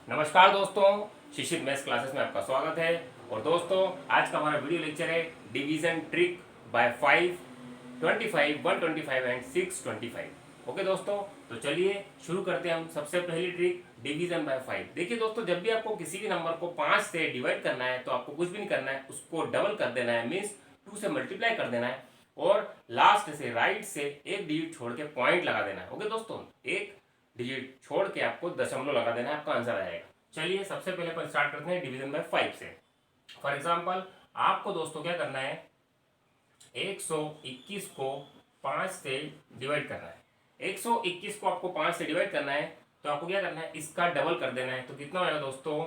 नमस्कार दोस्तों, शिशिर maths classes में आपका स्वागत है। और दोस्तों, आज का हमारा वीडियो लेक्चर है division trick bye 5, 25, 125 and 625। Okay दोस्तों, तो चलिए शुरू करते हैं हम। सबसे पहली ट्रिक डिवीजन बाय 5। देखिए दोस्तों, जब भी आपको किसी भी नंबर को 5 से डिवाइड करना है तो आपको कुछ भी नहीं करना है, उसको डबल कर देना है, मीन्स 2 से मल्टीप्लाई कर देना है और लास्ट से राइट से एक डिजिट छोड़ के पॉइंट लगा देना है। ओके दोस्तों, एक डिजिट छोड़ के आपको दशमलव लगा देना है, आपका आंसर आएगा। चलिए सबसे पहले अपन स्टार्ट करते हैं डिवीजन बाय 5 से। फॉर एग्जांपल आपको दोस्तों क्या करना है, 121 को 5 से डिवाइड करना है। 121 को आपको 5 से डिवाइड करना है तो आपको क्या करना है, इसका डबल कर देना है। तो कितना होगा दोस्तों,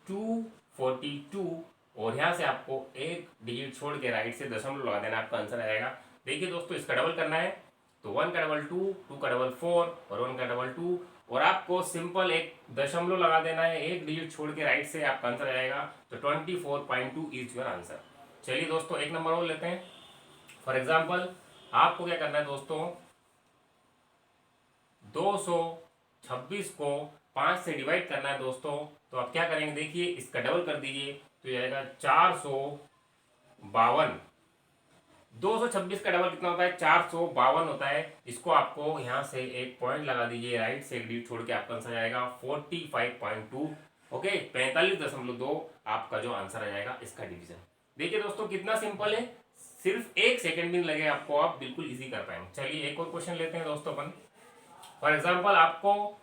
242। और यहाँ से आपको एक डिजिट छोड़ के राइट से दशमलव लगा देना, आपका आंसर आएगा। देखिए दोस्तों, इसका डबल करना है तो 1 का डबल 2, 2 का डबल 4 और 1 का डबल 2। और आपको सिंपल एक दशमलव लगा देना है, एक डिजिट छोड़ के राइट से, आपका आंसर आएगा। तो 24.2 इज योर आंसर। चलिए दोस्तों, एक नंबर और लेते हैं। फॉर एग्जाम्पल आपको क्या करना है दोस्तों, 226 को 5 से डिवाइड करना है दोस्तों। तो आप क्या करेंगे, देखिए इसका डबल कर दीजिए तो ये आएगा 452। 226 का डबल कितना होता है, 452 होता है। इसको आपको यहाँ से एक पॉइंट लगा दीजिए, राइट से एक डिजिट छोड़ के आपका आंसर आएगा 45.2। ओके, 45.2 आपका जो आंसर आ जाएगा इसका डिवीजन। देखिए दोस्तों कितना सिंपल है, सिर्फ एक सेकंड भी नहीं लगे आपको, आप बिल्कुल इजी कर पाएंगे। चलिए एक और क्वेश्चन लेते हैं दोस्तों अपन। फॉर एग्जाम्पल आपको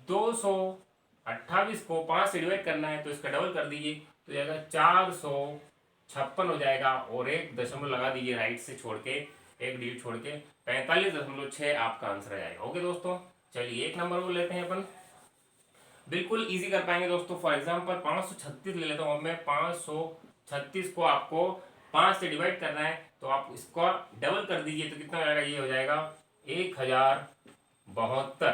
228 को 5 से डिवाइड करना है तो इसका डबल कर दीजिए तो जाएगा 456 हो जाएगा। और एक दशमलव लगा दीजिए राइट से छोड़ के, एक डिजिट छोड़ के, 45.6 आपका आंसर आ जाएगा। ओके दोस्तों, चलिए एक नंबर को लेते हैं अपन, बिल्कुल इजी कर पाएंगे दोस्तों। फॉर एग्जाम्पल 536 ले लेता हूँ मैं। 536 को आपको 5 से डिवाइड करना है तो आप इसका डबल कर दीजिए तो कितना हो जाएगा, ये हो जाएगा 1072।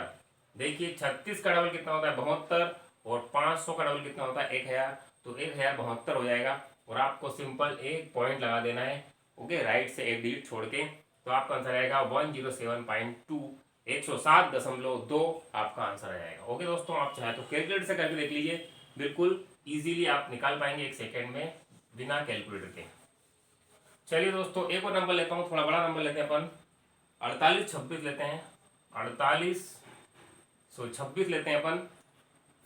देखिए 36 का डबल कितना होता है, 72। और 500 का डबल कितना होता है, 1000। तो 1072 हो जाएगा। और आपको सिंपल एक पॉइंट लगा देना है, ओके, राइट से एक डिजिट छोड़ के। तो आपका आंसर आएगा 107.2, 107.2 आपका आंसर आ जाएगा। ओके दोस्तों, आप चाहे तो कैलकुलेटर से करके देख लीजिए, बिल्कुल इजीली आप निकाल पाएंगे एक सेकेंड में बिना कैलकुलेटर के। चलिए दोस्तों एक और नंबर लेता हूँ, थोड़ा बड़ा नंबर लेते हैं अपन। 4826 लेते हैं, 4826 लेते हैं अपन।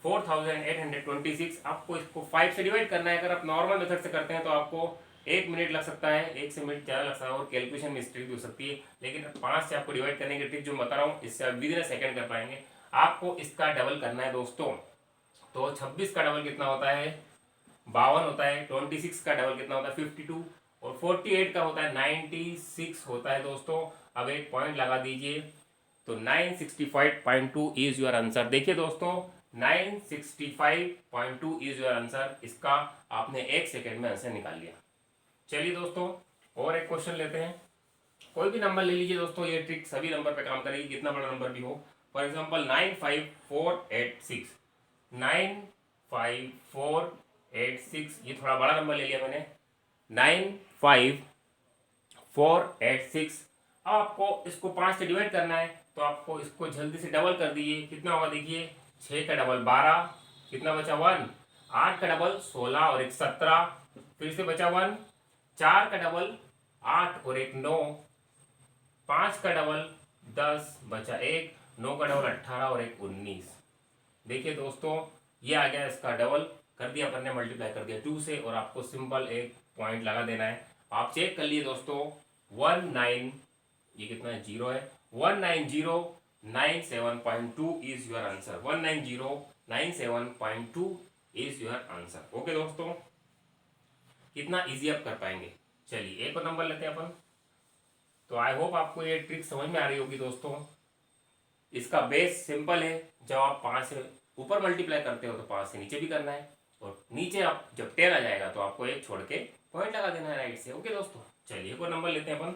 4826। आपको इसको 5 से डिवाइड करना है। अगर आप नॉर्मल मेथड से करते हैं तो आपको 1 मिनट लग सकता है, 1 से मिनट ज़्यादा लग सकता है और कैलकुलेशन मिस्टेक भी हो सकती है। लेकिन 5 से आपको डिवाइड करने की ट्रिक जो बता रहा हूँ, इससे आप विद इन सेकेंड कर पाएंगे। आपको इसका डबल करना है दोस्तों। तो 26 का डबल कितना होता है, 52 होता है। 26 का डबल कितना होता है, 52। और 48 का होता है 96 होता है दोस्तों। अब एक पॉइंट लगा दीजिए तो 965.2 इज योर आंसर। देखिए दोस्तों 965.2 इज योर आंसर। इसका आपने एक सेकेंड में आंसर निकाल लिया। चलिए दोस्तों और एक क्वेश्चन लेते हैं। कोई भी नंबर ले लीजिए दोस्तों, ये ट्रिक सभी नंबर पे काम करेगी, कितना बड़ा नंबर भी हो। फॉर एग्जाम्पल 95486, 95486, ये थोड़ा बड़ा नंबर ले लिया मैंने, 95486। अब आपको इसको 5 से डिवाइड करना है तो आपको इसको जल्दी से डबल कर दीजिए। कितना होगा देखिए, 6 का डबल 12, कितना बचा 1। 8 का डबल 16 और एक 17, फिर से बचा 1। 4 का डबल 8 और एक 9, 5 का डबल 10 बचा 1, 9 का डबल 18 और एक 19। देखिए दोस्तों ये आ गया, इसका डबल कर दिया अपन ने, मल्टीप्लाई कर दिया 2 से। और आपको सिंपल एक पॉइंट लगा देना है। आप चेक कर लिए दोस्तों, 19, ये कितना है, 0 है। 19097.2 is your answer. 19097.2 is your answer. Okay दोस्तों, कितना इजी आप कर पाएंगे। चलिए एक और नंबर लेते हैं अपन। तो आई होप आपको ये ट्रिक समझ में आ रही होगी दोस्तों। इसका बेस सिंपल है, जब आप 5 से ऊपर मल्टीप्लाई करते हो तो 5 से नीचे भी करना है। और नीचे आप जब 10 आ जाएगा तो आपको एक छोड़ के पॉइंट लगा देना है राइट से। ओके दोस्तों, चलिए एक और नंबर लेते हैं अपन,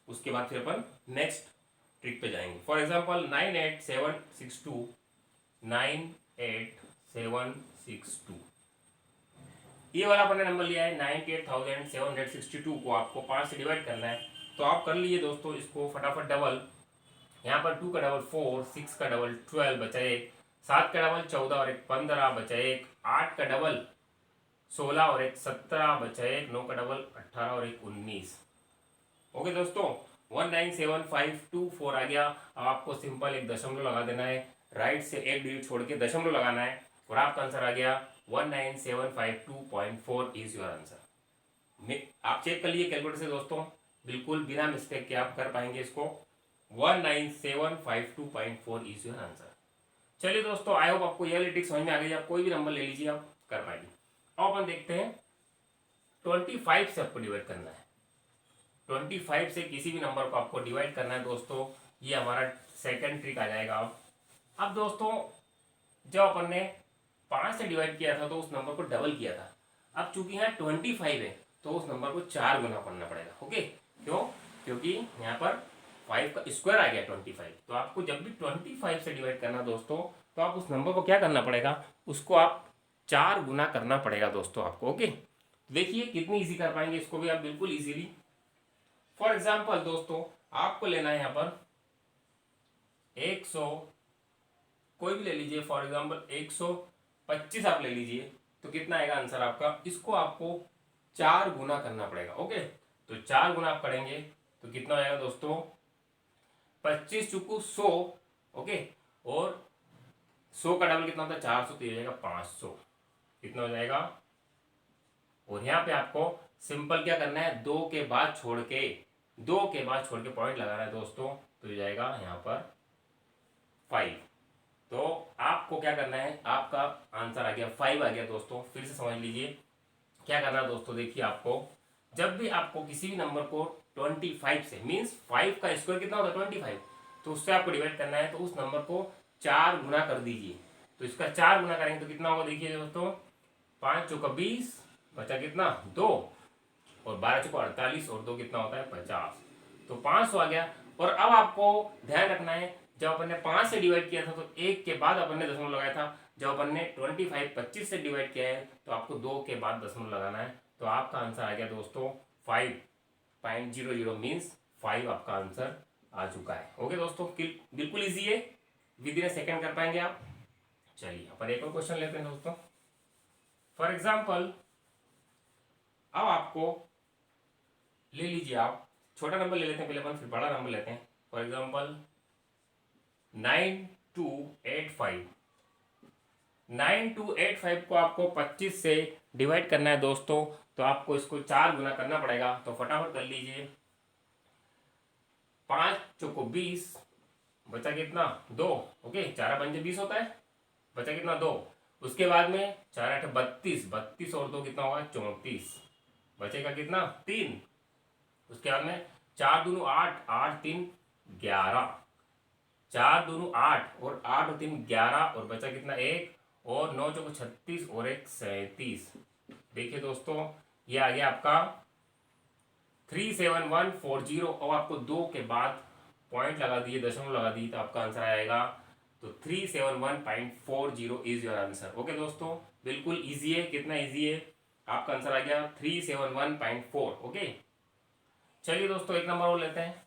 उसके बाद फिर अपन नेक्स्ट ट्रिक पे जाएंगे। फॉर एग्जाम्पल 98762, 98762, ये वाला अपन ने नंबर लिया है। 98,762 को आपको 5 से डिवाइड करना है तो आप कर लीजिए दोस्तों इसको फटाफट डबल। यहाँ पर 2 का डबल 4, 6 का डबल 12 बचा 1, 7 का डबल 14 और एक 15 बचा एक, 8 का डबल 16 और एक 17 बचा एक, 9 का डबल 18 और एक 19। ओके दोस्तों, 197524 आ गया। अब आपको सिंपल एक दशमलव लगा देना है, राइट से एक डिजिट छोड़ के दशमलव लगाना है और आपका आंसर आ गया 19752.4 इज योर आंसर। आप चेक कर लिए कैलकुलेटर से दोस्तों, बिल्कुल बिना मिस्टेक के आप कर पाएंगे इसको। 19752.4 इज योर आंसर। चलिए दोस्तों, आई होप आपको ये वाली ट्रिक समझ में आ गई। आप कोई भी नंबर ले लीजिए, आप कर पाएंगे। अब अपन देखते हैं 25 से आपको डिवाइड करना है। 25 से किसी भी नंबर को आपको डिवाइड करना है दोस्तों, ये हमारा सेकंड ट्रिक आ जाएगा। अब दोस्तों, जब अपन ने 5 से डिवाइड किया था तो उस नंबर को डबल किया था। अब चूंकि यहाँ 25 है तो उस नंबर को 4 गुना करना पड़ेगा। ओके, क्यों? क्योंकि यहाँ पर 5 का स्क्वायर आ गया 25। तो आपको जब भी 25 से डिवाइड करना दोस्तों, तो आप उस नंबर को क्या करना पड़ेगा, उसको आप 4 गुना करना पड़ेगा दोस्तों आपको। ओके, देखिए कितनी इजी कर पाएंगे इसको भी आप बिल्कुल इजीली। फॉर एग्जाम्पल दोस्तों, आपको लेना है यहाँ पर 100, कोई भी ले लीजिए, फॉर एग्जाम्पल 125 आप ले लीजिए, तो कितना आएगा आंसर आपका। इसको आपको 4 गुना करना पड़ेगा। ओके, तो 4 गुना आप करेंगे तो कितना हो जाएगा दोस्तों, 25 चुकू 100। ओके, और 100 का डबल कितना होता है, 400, तो ये जाएगा 500। कितना हो जाएगा। और यहाँ पे आपको सिंपल क्या करना है, 2 के बाद छोड़ के पॉइंट लगाना है दोस्तों, तो ये जाएगा यहाँ पर 5। तो आपको क्या करना है, आपका आंसर आ गया 5 आ गया दोस्तों। फिर से समझ लीजिए क्या करना है दोस्तों। देखिए, आपको जब भी आपको किसी भी नंबर को 25 से, मीन्स 5 का स्क्वायर कितना होता है 25, तो उससे आपको डिवाइड करना है, तो उस नंबर को 4 गुना कर दीजिए। तो इसका 4 गुना करेंगे तो कितना होगा, देखिए दोस्तों, 5 चौका 20, बचा कितना 2, और 12 चौका 48, और 2 कितना होता है 50, तो 500 आ गया। और अब आपको ध्यान रखना है, जब अपन ने 5 से डिवाइड किया था तो 1 के बाद अपन ने दशमलव लगाया था। जब अपन ने 25 से डिवाइड किया है तो आपको 2 के बाद दशमलव लगाना है। तो आपका आंसर आ गया दोस्तों 5.00, मीन्स 5 आपका आंसर आ चुका है। ओके दोस्तों, बिल्कुल इजी है, विद इन ए सेकेंड कर पाएंगे आप। चलिए अपन एक और क्वेश्चन लेते हैं दोस्तों। फॉर एग्जाम्पल, अब आपको ले लीजिए, आप छोटा नंबर ले लेते हैं पहले अपन, फिर बड़ा नंबर लेते हैं। फॉर एग्जाम्पल 9285, 9285 को आपको 25 से डिवाइड करना है दोस्तों, तो आपको इसको 4 गुना करना पड़ेगा। तो फटाफट कर लीजिए, 5 चौको 20, बचा कितना 2। ओके, 4 पंजे 20 होता है, बचा कितना 2। उसके बाद में 4 8 32, 32 और 2 कितना होगा 34, बचेगा कितना 3। उसके बाद में 4 दूनी 8, 8 3 11, 4 दूनी 8 और 8 और 3 11, और बचा कितना 1, और 9 चौको 36 और 1 37। देखिए दोस्तों, ये आ गया आपका 37140। और आपको 2 के बाद पॉइंट लगा दिए, दशमलव लगा दी, तो आपका आंसर आएगा तो 371.40 इज योर आंसर। ओके दोस्तों, बिल्कुल इजी है। कितना इजी है, आपका आंसर आ गया 371.4। ओके, चलिए दोस्तों एक नंबर और लेते हैं,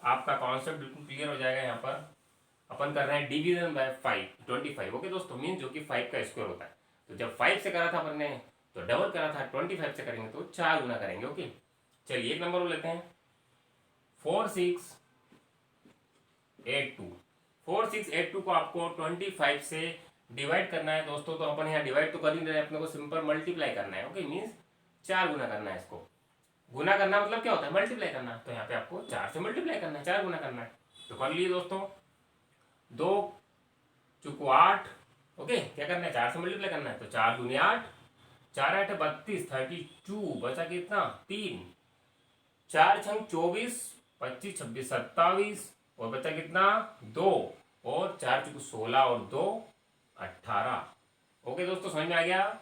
आपका कॉन्सेप्ट बिल्कुल क्लियर हो जाएगा। यहाँ पर अपन कर रहे हैं डिवीजन बाय 25। ओके दोस्तों, मीन जो कि 5 का स्क्वायर होता है। तो जब 5 से करा था अपन ने तो डबल करा था, 25 से करेंगे तो 4 गुना करेंगे। ओके, चलिए एक नंबर और लेते हैं 4682। 4682 को आपको 25 से डिवाइड करना है दोस्तों। तो अपन यहाँ डिवाइड तो कर ही नहीं रहे, अपने को सिंपल मल्टीप्लाई करना है। ओके, मीन्स 4 गुना करना है इसको। गुना करना मतलब क्या होता है, मल्टीप्लाई करना। तो यहाँ पे आपको 4 से मल्टीप्लाई करना है, 4 गुना करना है। तो कर लिए दोस्तों, 2 चुको 8। ओके, क्या करना है, 4 से मल्टीप्लाई करना है। तो 4 दूनी 8, 4 8 32, 32, बचा कितना 3, 4 छंग 24, 25 26 27, और बचा कितना 2, और 4 चुको 16 और 2 18। ओके दोस्तों, समझ में आ गया।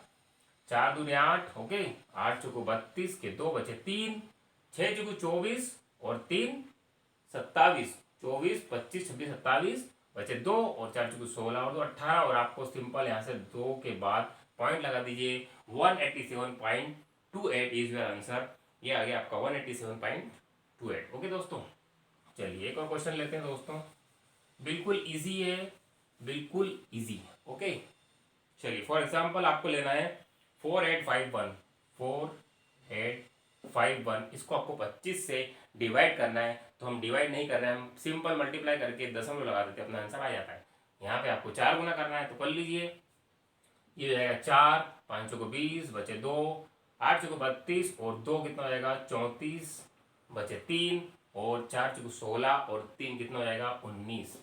4 दूनी 8, ओके, 8 चुको 32 के 2 बचे 3, 6 चुको 24 और 3 27, 24 25 26 27, बचे 2, और 4 चुको 16 और 2 18। और आपको सिंपल यहाँ से 2 के बाद पॉइंट लगा दीजिए, 187.28 इज योर आंसर। ये आ गया आपका 187.28। ओके दोस्तों, चलिए एक और क्वेश्चन लेते हैं दोस्तों, बिल्कुल इजी है, बिल्कुल इजी। ओके, चलिए फॉर एग्जांपल आपको लेना है 4851, 4851, इसको आपको 25 से डिवाइड करना है। तो हम डिवाइड नहीं कर रहे हैं, हम सिंपल मल्टीप्लाई करके दशमलव लगा देते हैं, अपना आंसर आ जाता है। यहाँ पे आपको 4 गुना करना है, तो कर लीजिए। ये हो जाएगा 4, 5 को 20, बचे 2, 8 को 32 और 2 कितना हो जाएगा 34, बचे 3 और 4 को 16 और 3 कितना हो जाएगा 19।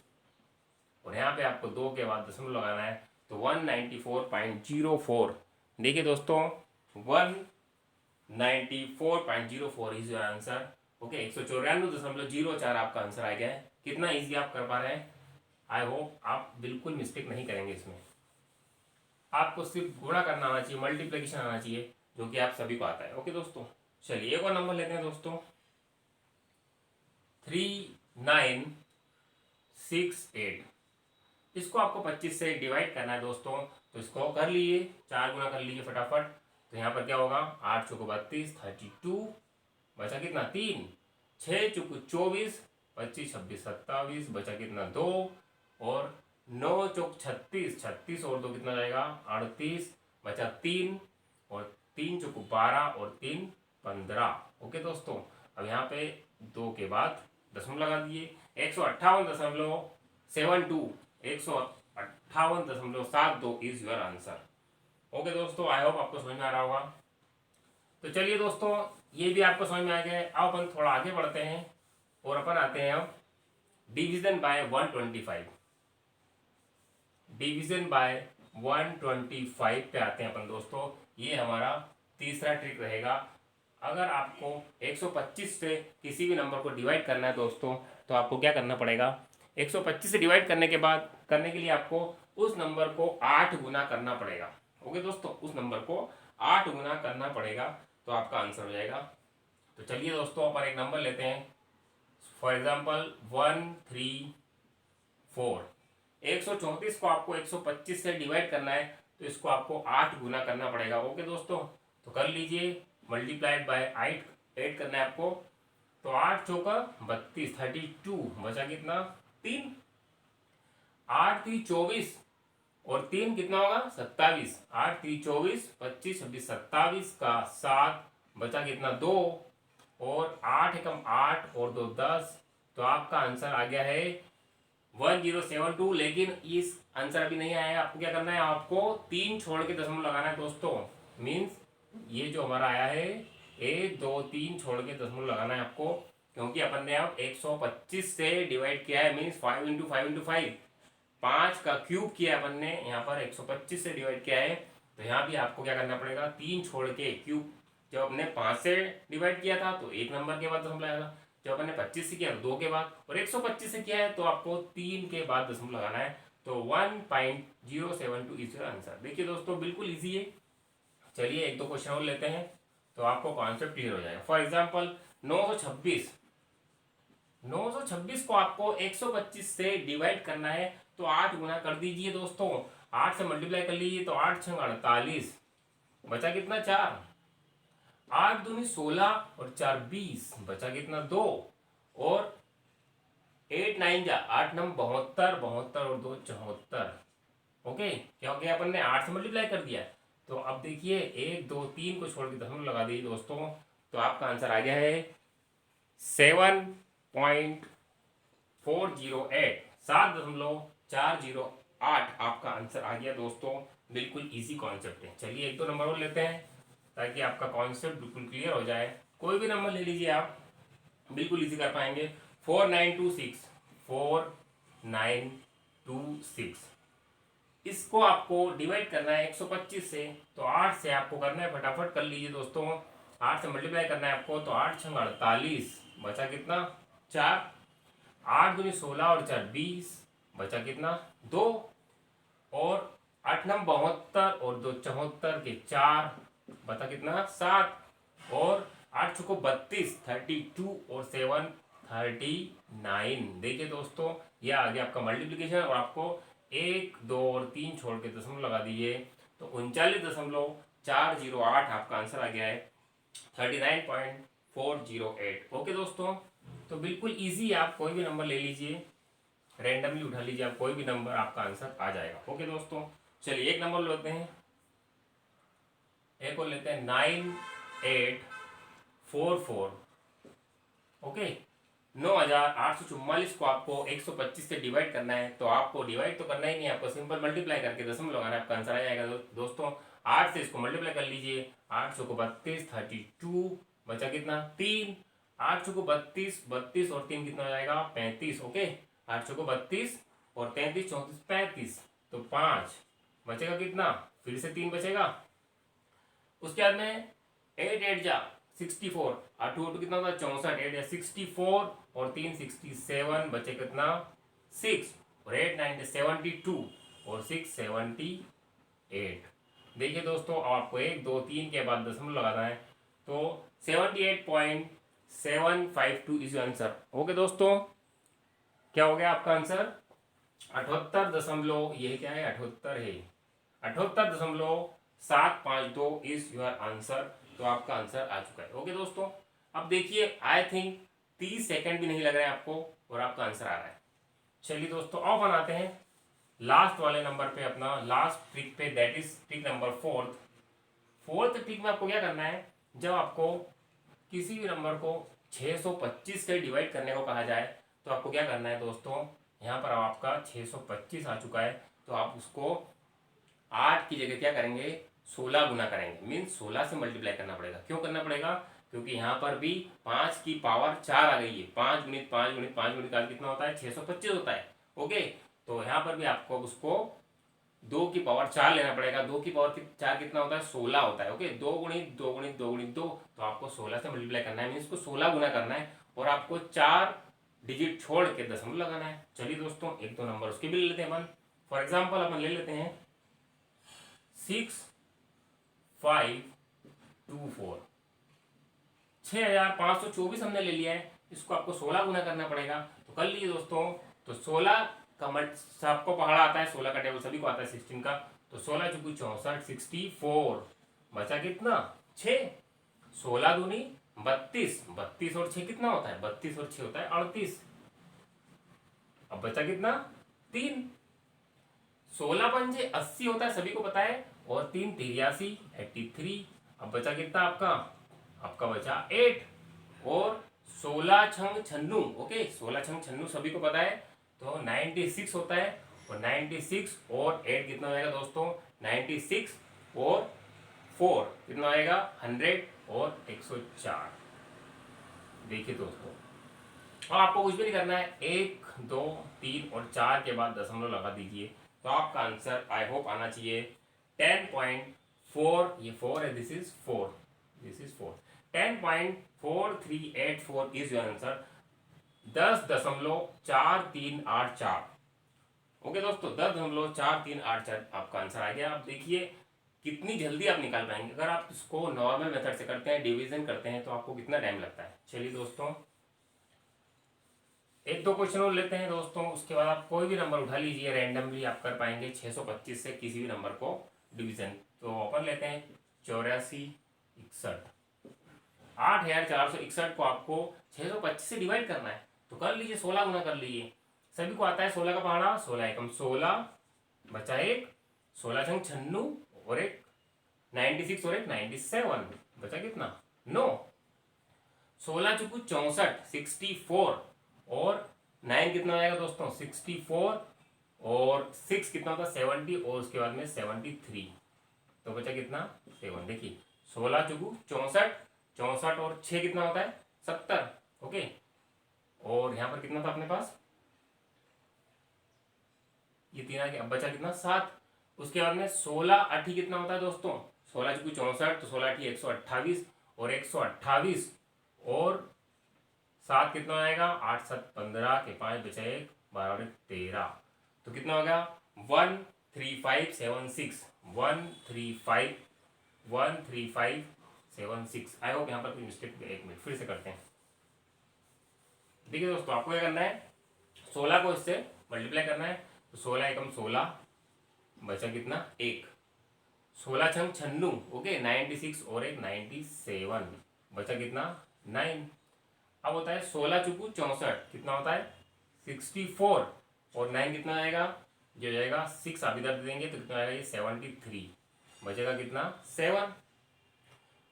और यहाँ पे आपको 2 के बाद दशमलव लगाना है, तो 194.04। देखिए दोस्तों 194.04 इज योर आंसर। ओके, 194.04 आपका आंसर आ गया है। कितना इजी आप कर पा रहे हैं, आई होप आप बिल्कुल मिस्टेक नहीं करेंगे इसमें। आपको सिर्फ गुणा करना आना चाहिए, मल्टीप्लिकेशन आना चाहिए, जो कि आप सभी को आता है। ओके दोस्तों, चलिए एक और नंबर लेते हैं दोस्तों, 3968। इसको आपको 25 से डिवाइड करना है दोस्तों, तो इसको कर लीजिए, 4 गुना कर लीजिए फटाफट। तो यहाँ पर क्या होगा, 8 चौको 32, 32, बचा कितना 3, 6 चौको 24, 25 26 27, बचा कितना 2 और 9 चौक 36, 36 और 2 कितना जाएगा 38, बचा 3 और 3 चौको 12 और 3 15। ओके दोस्तों, अब यहाँ पे 2 के बाद दशमलव लगा दिए, 158.72, 158.72 इज योर आंसर। ओके दोस्तों, आई होप आपको समझ में आ रहा होगा। तो चलिए दोस्तों, ये भी आपको समझ में आ गया है। अब अपन थोड़ा आगे बढ़ते हैं और अपन आते हैं अब डिवीजन बाय 125। डिवीजन बाय 125 पे आते हैं अपन दोस्तों। ये हमारा तीसरा ट्रिक रहेगा। अगर आपको 125 से किसी भी नंबर को डिवाइड करना है दोस्तों, तो आपको क्या करना पड़ेगा, 125 से डिवाइड करने के बाद करने के लिए आपको उस नंबर को 8 गुना करना पड़ेगा। ओके दोस्तों, उस नंबर को 8 गुना करना पड़ेगा, तो आपका आंसर हो जाएगा। तो चलिए दोस्तों, अपन एक नंबर लेते हैं, फॉर एग्जाम्पल 134। 134 को आपको 125 से डिवाइड करना है, तो इसको आपको 8 गुना करना पड़ेगा। ओके दोस्तों, तो कर लीजिए, मल्टीप्लाइड बाय 8 करना है आपको। तो 8 चौका 32, 32, बचा कितना 3, 8 3 24 और 3 कितना होगा 27, 8 3 24, 25 26 27 का 7, बचा कितना 2 और 8 एकम 8 और 2 10। तो आपका आंसर आ गया है 1072। लेकिन इस आंसर अभी नहीं आया, आपको क्या करना है, आपको 3 छोड़ के दशमलव लगाना है दोस्तों। मीन्स ये जो हमारा आया है 1 2 3 छोड़ के दशमलव लगाना है आपको, क्योंकि अपन ने अब 125 से डिवाइड किया है। मीन्स 5 इंटू 5 इंटू 5, 5 का क्यूब किया अपन ने, यहाँ पर 125 से डिवाइड किया है। तो यहाँ भी आपको क्या करना पड़ेगा, 3 छोड़ के क्यूब। जब हमने 5 से डिवाइड किया था तो 1 नंबर के बाद दशमलव आया था, जब अपन ने 25 से किया तो 2 के बाद, और 125 से किया है तो आपको 3 के बाद दशमलव लगाना है। तो 1.072 इज योर आंसर। देखिए दोस्तों, बिल्कुल ईजी है। चलिए एक दो क्वेश्चन और लेते हैं, तो आपको कॉन्सेप्ट क्लियर हो जाएगा। फॉर एग्जाम्पल 926, 926 को आपको 125 से डिवाइड करना है, तो 8 गुना कर दीजिए दोस्तों। 8 से मल्टीप्लाई कर लीजिए, तो 8 छंग 48, बचा कितना 4, 8 दूनी 16 और 4 20, बचा कितना 2 और 8 9 जा 8 नम 72, 72 और 2 74। ओके, क्योंकि अपन ने 8 से मल्टीप्लाई कर दिया। तो अब देखिए 1 2 3 को छोड़ के दशमलव लगा दीजिए दोस्तों, तो आपका आंसर आ गया है 7.408, 7.408 आपका आंसर आ गया दोस्तों। बिल्कुल इजी कॉन्सेप्ट है। चलिए एक दो नंबर और लेते हैं, ताकि आपका कॉन्सेप्ट बिल्कुल क्लियर हो जाए। कोई भी नंबर ले लीजिए आप, बिल्कुल इजी कर पाएंगे। 4926, 4926, इसको आपको डिवाइड करना है 125 से, तो 8 से आपको करना है, फटाफट कर लीजिए दोस्तों। 8 से मल्टीप्लाई करना है आपको, तो 8 छंग 48, बचा कितना 4, 8 दूनी 16 और 4 20, बचा कितना 2 और 8 नम 72 और 2 74 के 4, बता कितना 7 और 8 छको 32, 32 और 7 39। देखिए दोस्तों, यह आ गया आपका मल्टीप्लीकेशन, और आपको 1 2 और 3 छोड़ के दशमलव लगा दीजिए, तो 39.408 आपका आंसर आ गया है 39.408। ओके दोस्तों, तो बिल्कुल इजी, आप कोई भी नंबर ले लीजिए, रेंडमली उठा लीजिए आप, कोई भी नंबर आपका आंसर आ जाएगा। ओके दोस्तों, चलिए एक नंबर लेते हैं, एक और लेते हैं 9844। ओके, 9844 को आपको 125 से डिवाइड करना है। तो आपको डिवाइड तो करना ही नहीं है, आपको सिंपल मल्टीप्लाई करके दशमलव लगाना है, आपका आंसर आ जाएगा। दोस्तों 8 से इसको मल्टीप्लाई कर लीजिए, 8 को 32, 32 बचा कितना 3, 8 को 32, 32 और 3 कितना हो जाएगा 35। ओके, 8 को 32 और 33 34 35, तो 5 बचेगा कितना, फिर से 3 बचेगा। उसके बाद में 8 8 जा 64, 8 8 कितना होता है 64, 8 या 64 और 3 67, बचे कितना 6, और 8 9 72 और 6 78। देखिए दोस्तों, आपको 1 2 3 के बाद दशमलव लगाना है, तो 78.752 इज आंसर। ओके दोस्तों, क्या हो गया आपका आंसर 78 ये क्या है 78 है, 78.752 इज योर आंसर। तो आपका आंसर आ चुका है। ओके दोस्तों, अब देखिए आई थिंक 30 सेकंड भी नहीं लग रहे हैं आपको और आपका आंसर आ रहा है। चलिए दोस्तों, अब बनाते हैं लास्ट वाले नंबर पे, अपना लास्ट ट्रिक पे, that is trick number fourth trick में आपको क्या करना है, जब आपको किसी भी नंबर को 625 से डिवाइड करने को कहा जाए तो आपको क्या करना है दोस्तों, यहाँ पर आपका 625 आ चुका है, तो आप उसको 8 की जगह क्या करेंगे 16 गुना करेंगे, मीन्स 16 से मल्टीप्लाई करना पड़ेगा। क्यों करना पड़ेगा, क्योंकि यहाँ पर भी 5 की पावर 4 आ गई है, 5 गुणित 5 गुणित 5 गुणित 4 कितना होता है 625 होता है। ओके, तो यहाँ पर भी आपको उसको 2 की पावर 4 लेना पड़ेगा, 2 की पावर 4 कितना होता है 16 होता है। ओके, 2 गुणित 2 गुणित 2 गुणित 2, तो आपको 16 से मल्टीप्लाई करना है, मीन्स को 16 गुना करना है और आपको 4 डिजिट छोड़ के दशमलव लगाना है। चलिए दोस्तों, एक दो नंबर उसके भी ले लेते हैं अपन। फॉर एग्जाम्पल अपन ले लेते हैं 6524, 6524 हमने ले लिया है, इसको आपको 16 गुना करना पड़ेगा। तो कर लीजिए दोस्तों, तो 16 का सबको पहाड़ा आता है, 16 का टेबल सभी को आता है 16 का, तो 16 चुकू 64, 64 बचा कितना 6, 16 दूनी 32, 32 और 6 कितना होता है 32 और 6 होता है 38। अब बचा कितना 3, 16 पंजे 80 होता है, सभी को पता है, और 3 83 83। अब बचा कितना आपका बचा 8, और 16 छंग छन्नू। ओके, 16 छंग छन्नू सभी को पता है, तो 96 होता है, और 96 और 8 कितना हो जाएगा दोस्तों 96 और 4 कितना आएगा 100 और 104। देखिए दोस्तों, और आपको कुछ भी नहीं करना है, 1 2 3 और 4 के बाद दशमलव लगा दीजिए, तो आपका आंसर आई होप आना चाहिए 10.4, ये 4 है, this is 4, this is 4, 10.4384 is your answer, 10.4384। Okay दोस्तों, 10.4384 आपका आंसर आ गया। आप देखिए कितनी जल्दी आप निकाल पाएंगे, अगर आप इसको नॉर्मल मेथड से करते हैं, डिवीजन करते हैं, तो आपको कितना टाइम लगता है। चलिए दोस्तों, एक दो क्वेश्चन और लेते हैं दोस्तों, उसके बाद आप कोई भी नंबर उठा लीजिए, रैंडमली आप कर पाएंगे 625 से किसी भी नंबर को डिवीजन। तो अपन लेते हैं 8461, 8461 को आपको 625 से डिवाइड करना है, तो कर लीजिए 16 गुना कर लीजिए, सभी को आता है 16 का पहाड़ा, 16 एकम 16 बचा 1, 16 छंग छन्नू और एक 96 और एक 97, बचा कितना 9, 16 चुकू 64 64 और 9 कितना आएगा दोस्तों 64 और 6 कितना होता है 70 और उसके बाद में 73, तो बचा कितना 7। देखिए 16 चुकू 64 64 और 6 कितना होता है 70। ओके, और यहाँ पर कितना था अपने पास, ये 3 आ गया, अब बचा कितना 7। उसके बाद में 16 8 कितना होता है दोस्तों 16 चुकू 64, तो 16 8 128 और 128 और 7 कितना आएगा 8 7 15 के 5 बचा 1 12 और 13, तो कितना हो गया 13576, 13576। आई होप यहाँ पर कोई मिस्टेक, एक मिनट फिर से करते हैं। देखिए दोस्तों, आपको क्या करना है 16 को इससे मल्टीप्लाई करना है, तो 16 एकम 16 बचा कितना 1, 16 छंग छन्नू। ओके, 96 और एक 97 बचा कितना 9। अब होता है 16 चुकू 64 कितना होता है 64, और 9 कितना आएगा, जो जाएगा 6 आप इधर दे देंगे तो कितना आएगा, ये 73, बचेगा कितना 7।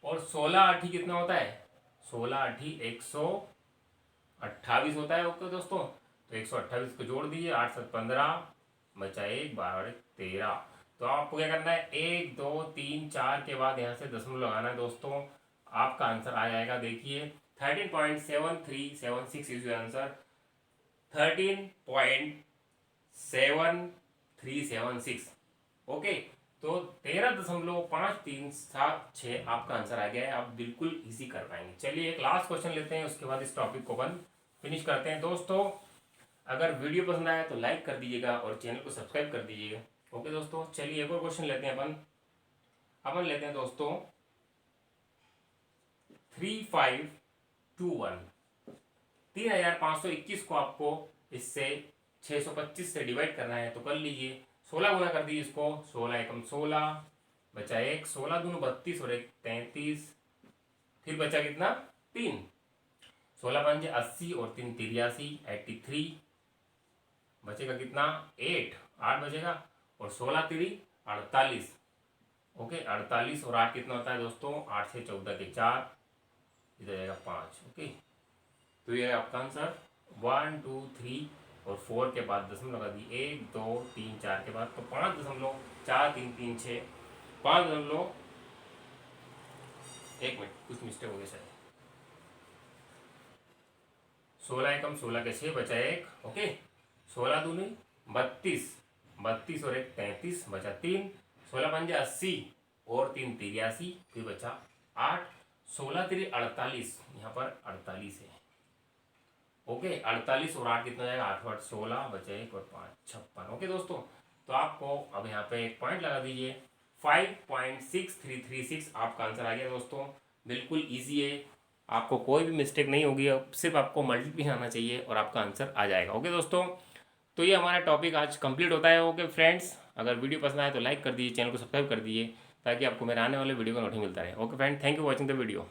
और 16 आठी कितना होता है, 16 आठी 128 होता है। ओके दोस्तों, तो 128 को जोड़ दीजिए, 8 7 15, बचा 1, 12 13। तो आपको क्या करना है, 1 2 3 4 के बाद यहाँ से दशमलव लगाना है दोस्तों, आपका आंसर आ जाएगा। देखिए 13.7376 इज योर आंसर, 13.7376। ओके, तो 13.5376 आपका आंसर आ गया है। आप बिल्कुल इजी कर पाएंगे। चलिए एक लास्ट क्वेश्चन लेते हैं, उसके बाद इस टॉपिक को अपन फिनिश करते हैं। दोस्तों अगर वीडियो पसंद आया तो लाइक कर दीजिएगा और चैनल को सब्सक्राइब कर दीजिएगा। ओके दोस्तों, चलिए एक और क्वेश्चन लेते हैं अपन लेते हैं दोस्तों 3521, 3521 को आपको इससे 625 से डिवाइड करना है, तो कर लीजिए। 16 गुना कर दीजिए इसको, 16 एकम 16, बचा 1, 16 दूनी 32 और 1 33, फिर बचा कितना 3, 16 पंजे 80 और 3 83, 83, बचेगा कितना 8 बचेगा, और 16 3 48। ओके, 48 और 8 कितना होता है दोस्तों, 8 से 14 के 4, इधर जाएगा 5। ओके, तो ये आपका आंसर 1 2 3 और 4 के बाद दशमलव लगा दी, 1 2 3 4 के बाद, तो 5.43336, 5. एक मिनट, कुछ मिस्टेक हो गया शायद, 16 एकम 16 के 6, बचा 1। ओके, 16 दूनी 32, 32 और 1 33, बचा 3, 16 पंजे 80 और 3 83, फिर बचा 8, 16 3 48, यहाँ पर 48 है। ओके, 48 और 8 कितना जाएगा, 8 8 16, बचा 1 और 5 56। ओके दोस्तों, तो आपको अब यहाँ पे एक पॉइंट लगा दीजिए, 5.6336 आपका आंसर आ गया दोस्तों। बिल्कुल इजी है, आपको कोई भी मिस्टेक नहीं होगी, अब सिर्फ आपको मल्टीप्लिकेशन आना चाहिए और आपका आंसर आ जाएगा। ओके दोस्तों, तो ये हमारा टॉपिक आज कंप्लीट होता है। ओके फ्रेंड्स, अगर वीडियो पसंद आए तो लाइक कर दीजिए, चैनल को सब्सक्राइब कर दीजिए, ताकि आपको मेरे आने वाले वीडियो का नोटिफिकेशन मिलता रहे। Okay friend, thank you watching the video.